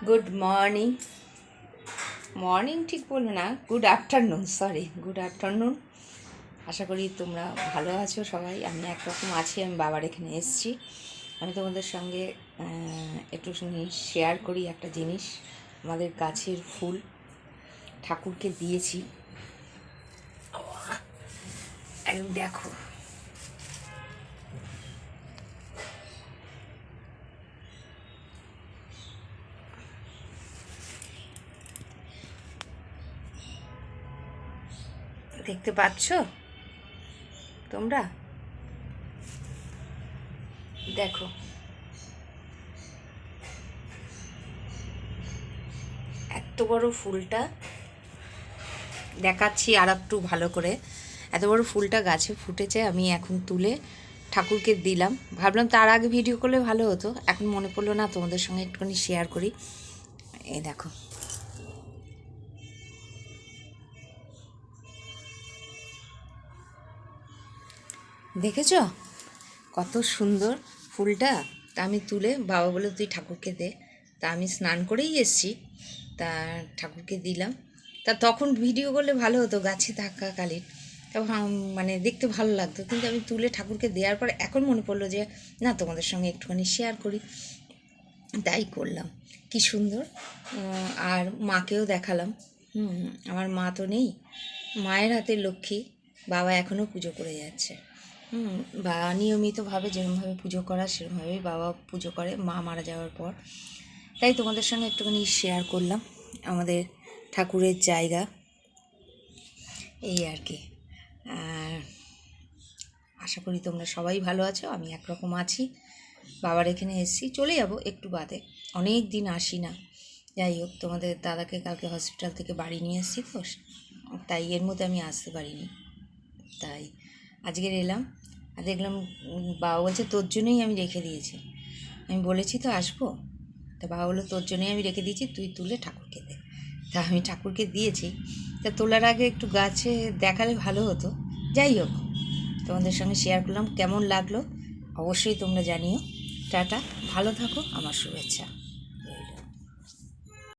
Good morning. Morning ঠিক বলবো না, গুড আফটারনুন, গুড আফটারনুন। আশা করি তোমরা ভালো আছো সবাই। আমি একরকম আছি। আমি বাবার এখানে এসেছি। আমি তোমাদের সঙ্গে একটুখানি শেয়ার করি একটা জিনিস। আমাদের গাছের ফুল ঠাকুরকে দিয়েছি। দেখো, দেখতে পাচ্ছ তোমরা? দেখো, এত বড় ফুলটা দেখাচ্ছি আর একটু ভালো করে। এত বড় ফুলটা গাছে ফুটেছে। আমি এখন তুলে ঠাকুরকে দিলাম। ভাবলাম তার আগে ভিডিও করলে ভালো হতো, এখন মনে পড়লো না, তোমাদের সঙ্গে একটুখানি শেয়ার করি। এই দেখো, দেখেছ কত সুন্দর ফুলটা? তা আমি তুলে, বাবা বলে তুই ঠাকুরকে দে। তা আমি স্নান করেই এসছি, তা ঠাকুরকে দিলাম। তা তখন ভিডিও করলে ভালো হতো গাছে থাকাকালীন, তখন মানে দেখতে ভালো লাগতো। কিন্তু আমি তুলে ঠাকুরকে দেওয়ার পর এখন মনে পড়লো যে না, তোমাদের সঙ্গে একটুখানি শেয়ার করি, তাই করলাম। কি সুন্দর। আর মাকেও দেখালাম। আমার মা তো নেই, মায়ের হাতের লক্ষ্মী। বাবা এখনও পুজো করে যাচ্ছে। বা নিয়মিতভাবে যেরকমভাবে পুজো করা সেরকমভাবেই বাবা পুজো করে মা মারা যাওয়ার পর। তাই তোমাদের সঙ্গে একটুখানি শেয়ার করলাম আমাদের ঠাকুরের জায়গা, এই আর কি। আর আশা করি তোমরা সবাই ভালো আছো। আমি একরকম আছি। বাবার এখানে এসেছি, চলে যাব একটু বাদে। অনেক দিন আসি না। যাই হোক, তোমাদের দাদাকে কালকে হসপিটাল থেকে বাড়ি নিয়ে এসেছি তো, তাই এর মধ্যে আমি আসতে পারিনি। তাই আজকের এলাম। আর দেখলাম বাবা বলছে তোর জন্যই আমি রেখে দিয়েছি। আমি বলেছি তো আসবো। তা বাবা বললো তোর জন্যই আমি রেখে দিয়েছি, তুই তুলে ঠাকুরকে দে। তা আমি ঠাকুরকে দিয়েছি। তা তোলার আগে একটু গাছে দেখালে ভালো হতো। যাই হোক, তোমাদের সঙ্গে শেয়ার করলাম। কেমন লাগলো অবশ্যই তোমরা জানিও। টাটা, ভালো থাকো, আমার শুভেচ্ছা।